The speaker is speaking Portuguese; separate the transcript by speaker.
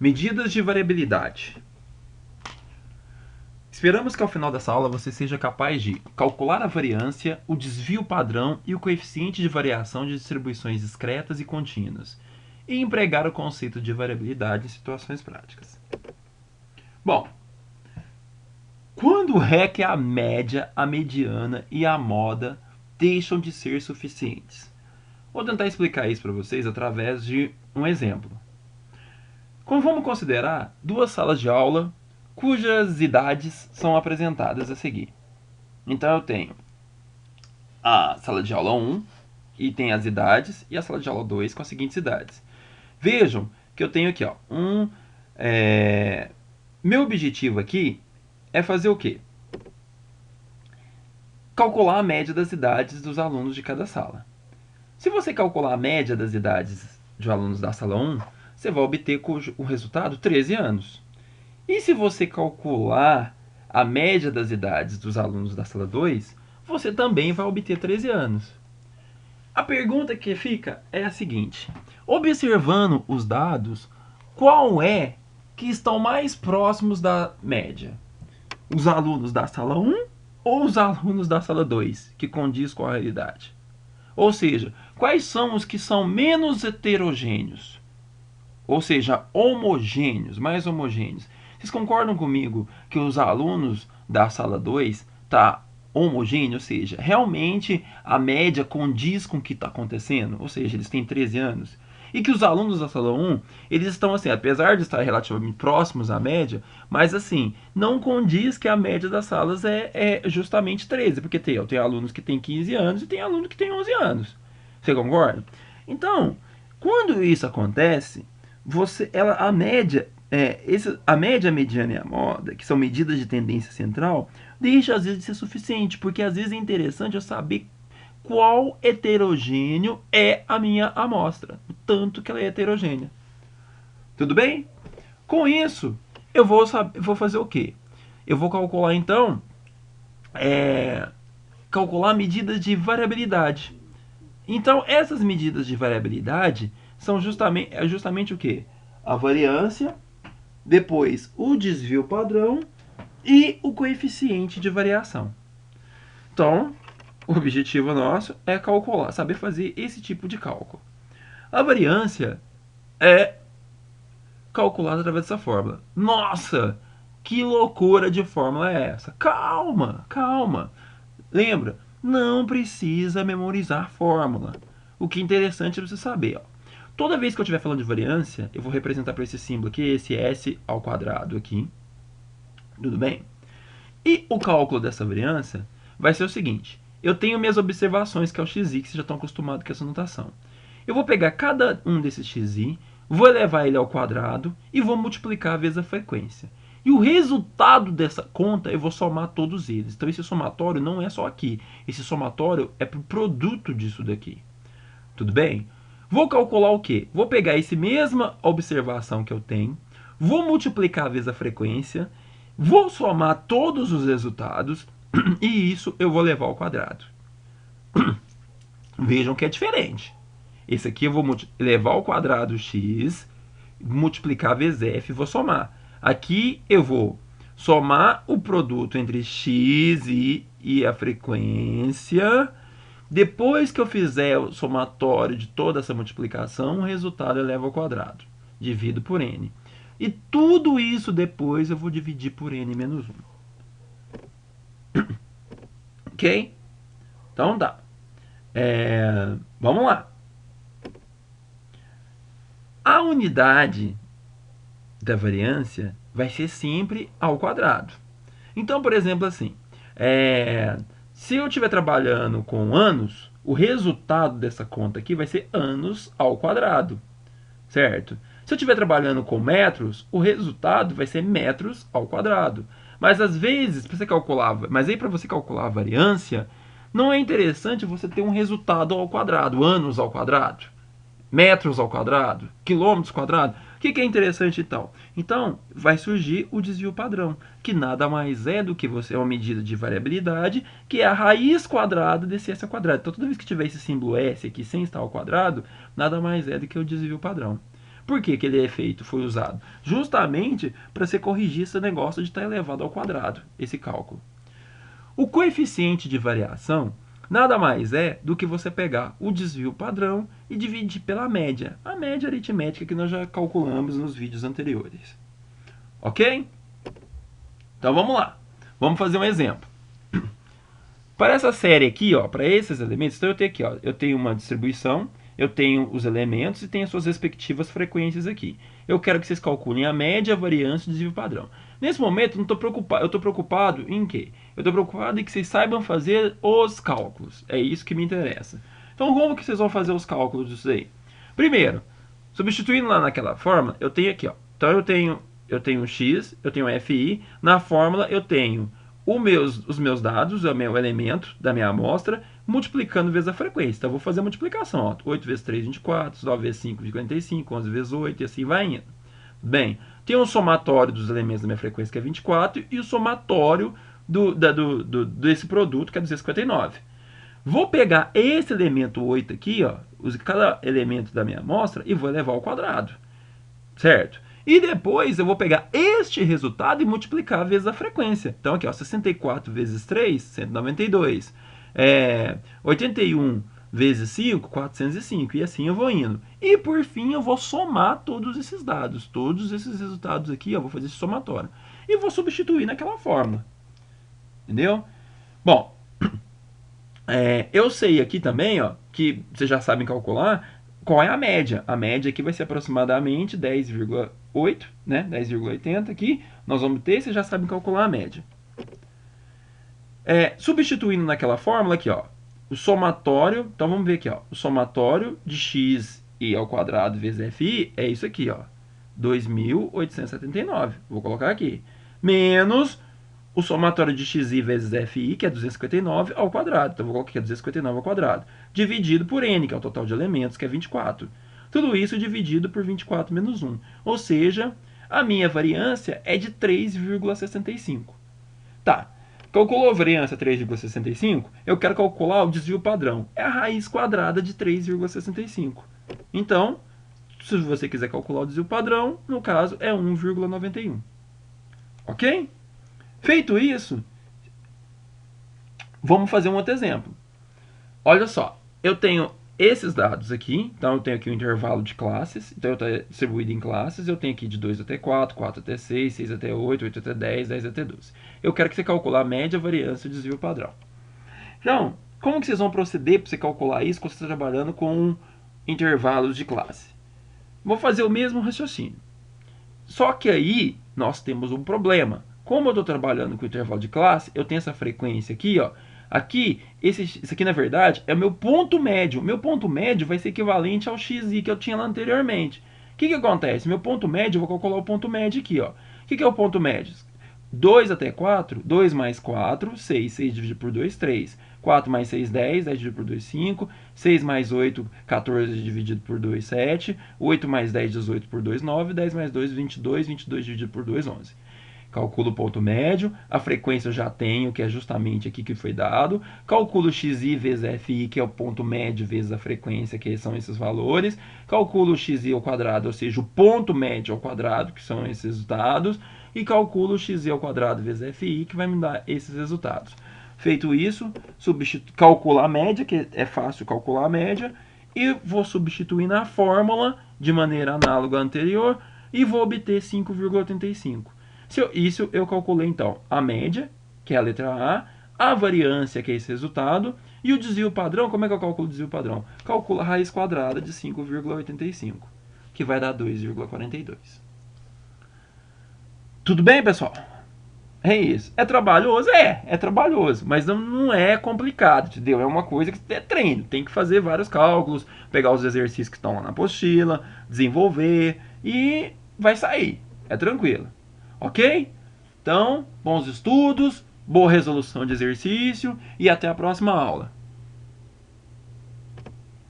Speaker 1: Medidas de variabilidade. Esperamos que ao final dessa aula você seja capaz de calcular a variância, o desvio padrão e o coeficiente de variação de distribuições discretas e contínuas, e empregar o conceito de variabilidade em situações práticas. Bom, quando é que a média, a mediana e a moda deixam de ser suficientes? Vou tentar explicar isso para vocês através de um exemplo. Vamos considerar duas salas de aula cujas idades são apresentadas a seguir. Então eu tenho a sala de aula 1, e tem as idades, e a sala de aula 2 com as seguintes idades. Vejam que eu tenho aqui, ó, meu objetivo aqui é fazer o quê? Calcular a média das idades dos alunos de cada sala. Se você calcular a média das idades de alunos da sala 1, você vai obter o resultado 13 anos. E se você calcular a média das idades dos alunos da sala 2, você também vai obter 13 anos. A pergunta que fica é a seguinte: observando os dados, qual é que estão mais próximos da média? Os alunos da sala 1 ou os alunos da sala 2, que condiz com a realidade? Ou seja, quais são os que são menos heterogêneos? Ou seja, homogêneos, mais homogêneos. Vocês concordam comigo que os alunos da sala 2 tá homogêneo, ou seja, realmente a média condiz com o que está acontecendo, ou seja, eles têm 13 anos. E que os alunos da sala 1, eles estão assim, apesar de estar relativamente próximos à média, mas assim, não condiz que a média das salas é justamente 13, porque eu tenho alunos que têm 15 anos e tem aluno que tem 11 anos. Você concorda? Então, quando isso acontece, a média, a mediana e a moda, que são medidas de tendência central, deixa às vezes de ser suficiente, porque às vezes é interessante eu saber qual heterogêneo é a minha amostra, o tanto que ela é heterogênea. Tudo bem? Com isso, eu vou fazer o quê? Eu vou calcular então, calcular medidas de variabilidade. Então, essas medidas de variabilidade são justamente o quê? A variância, depois o desvio padrão e o coeficiente de variação. Então, o objetivo nosso é calcular, saber fazer esse tipo de cálculo. A variância é calculada através dessa fórmula. Nossa, que loucura de fórmula é essa? Calma, calma. Lembra, não precisa memorizar fórmula. O que é interessante é você saber, ó. Toda vez que eu estiver falando de variância, eu vou representar por esse símbolo aqui, esse S ao quadrado aqui. Tudo bem? E o cálculo dessa variância vai ser o seguinte: eu tenho minhas observações, que é o xi, que vocês já estão acostumados com essa notação. Eu vou pegar cada um desses xi, vou elevar ele ao quadrado e vou multiplicar vezes a frequência. E o resultado dessa conta eu vou somar todos eles. Então esse somatório não é só aqui. Esse somatório é para o produto disso daqui. Tudo bem? Vou calcular o quê? Vou pegar essa mesma observação que eu tenho, vou multiplicar vezes a frequência, vou somar todos os resultados e isso eu vou levar ao quadrado. Vejam que é diferente. Esse aqui eu vou levar ao quadrado x, multiplicar vezes f e vou somar. Aqui eu vou somar o produto entre x e a frequência. Depois que eu fizer o somatório de toda essa multiplicação, o resultado eu levo ao quadrado. Divido por n. E tudo isso depois eu vou dividir por n menos 1. Ok? Então dá. Vamos lá. A unidade da variância vai ser sempre ao quadrado. Então, por exemplo, assim, se eu estiver trabalhando com anos, o resultado dessa conta aqui vai ser anos ao quadrado, certo? Se eu estiver trabalhando com metros, o resultado vai ser metros ao quadrado. Mas às vezes, para você calcular a variância, não é interessante você ter um resultado ao quadrado, anos ao quadrado, metros ao quadrado, quilômetros ao quadrado. O que é interessante então? Então, vai surgir o desvio padrão, que nada mais é do que uma medida de variabilidade, que é a raiz quadrada desse S ao quadrado. Então, toda vez que tiver esse símbolo S aqui sem estar ao quadrado, nada mais é do que o desvio padrão. Por que aquele efeito foi usado? Justamente para você corrigir esse negócio de estar elevado ao quadrado, esse cálculo. O coeficiente de variação nada mais é do que você pegar o desvio padrão e dividir pela média. A média aritmética que nós já calculamos nos vídeos anteriores. Ok? Então vamos lá. Vamos fazer um exemplo. Para essa série aqui, ó, para esses elementos, então eu tenho aqui, ó, eu tenho uma distribuição, eu tenho os elementos e tenho as suas respectivas frequências aqui. Eu quero que vocês calculem a média, a variância e o desvio padrão. Nesse momento, não tô preocupado, eu estou preocupado em quê? Eu estou preocupado em que vocês saibam fazer os cálculos. É isso que me interessa. Então, como que vocês vão fazer os cálculos disso aí? Primeiro, substituindo lá naquela fórmula, eu tenho aqui, ó. Então eu tenho x, eu tenho fi, na fórmula eu tenho os meus dados, o meu elemento da minha amostra, multiplicando vezes a frequência. Então eu vou fazer a multiplicação, ó. 8 vezes 3, 24, 9 vezes 5, 45, 11 vezes 8 e assim vai indo. Bem, tem um somatório dos elementos da minha frequência que é 24 e o somatório desse produto que é 259. Vou pegar esse elemento 8 aqui, ó, cada elemento da minha amostra e vou elevar ao quadrado, certo? E depois eu vou pegar este resultado e multiplicar vezes a frequência. Então aqui, ó, 64 vezes 3, 192. 81 vezes 5, 405. E assim eu vou indo. E por fim eu vou somar todos esses dados. Todos esses resultados aqui, ó, vou fazer esse somatório. E vou substituir naquela fórmula. Entendeu? Bom, eu sei aqui também, ó, que vocês já sabem calcular qual é a média. A média aqui vai ser aproximadamente 10,8, né? 10,80 aqui. Nós vamos ter, vocês já sabem calcular a média. Substituindo naquela fórmula aqui, ó, o somatório, então vamos ver aqui, ó, o somatório de x e ao quadrado vezes fi é isso aqui, ó, 2.879. Vou colocar aqui. Menos o somatório de xi vezes fi, que é 259, ao quadrado. Então, vou colocar aqui 259 ao quadrado. Dividido por n, que é o total de elementos, que é 24. Tudo isso dividido por 24 menos 1. Ou seja, a minha variância é de 3,65. Tá. Calculou a variância 3,65? Eu quero calcular o desvio padrão. É a raiz quadrada de 3,65. Então, se você quiser calcular o desvio padrão, no caso, é 1,91. Ok? Feito isso, vamos fazer um outro exemplo. Olha só, eu tenho esses dados aqui, então eu tenho aqui um intervalo de classes, então eu estou distribuído em classes, eu tenho aqui de 2 até 4, 4 até 6, 6 até 8, 8 até 10, 10 até 12. Eu quero que você calcule a média, a variância e o desvio padrão. Então, como que vocês vão proceder para você calcular isso quando você está trabalhando com intervalos de classe? Vou fazer o mesmo raciocínio. Só que aí nós temos um problema. Como eu estou trabalhando com intervalo de classe, eu tenho essa frequência aqui, ó. Aqui, isso aqui na verdade é o meu ponto médio. O meu ponto médio vai ser equivalente ao xi que eu tinha lá anteriormente. O que acontece? Meu ponto médio, eu vou calcular o ponto médio aqui, ó. O que é o ponto médio? 2 até 4, 2 mais 4, 6. 6 dividido por 2, 3. 4 mais 6, 10. 10 dividido por 2, 5. 6 mais 8, 14 dividido por 2, 7. 8 mais 10, 18 por 2, 9. 10 mais 2, 22. 22 dividido por 2, 11. Calculo o ponto médio, a frequência eu já tenho, que é justamente aqui que foi dado. Calculo xi vezes fi, que é o ponto médio vezes a frequência, que são esses valores. Calculo xi ao quadrado, ou seja, o ponto médio ao quadrado, que são esses resultados. E calculo xi ao quadrado vezes fi, que vai me dar esses resultados. Feito isso, calculo a média, que é fácil calcular a média, e vou substituir na fórmula, de maneira análoga à anterior, e vou obter 5,85. Isso eu calculei então a média, que é a letra A variância, que é esse resultado, e o desvio padrão. Como é que eu calculo o desvio padrão? Calculo a raiz quadrada de 5,85, que vai dar 2,42. Tudo bem, pessoal? É isso. É trabalhoso? É trabalhoso, mas não é complicado, entendeu? É uma coisa que é treino, tem que fazer vários cálculos, pegar os exercícios que estão lá na apostila, desenvolver e vai sair. É tranquilo. Ok? Então, bons estudos, boa resolução de exercício e até a próxima aula.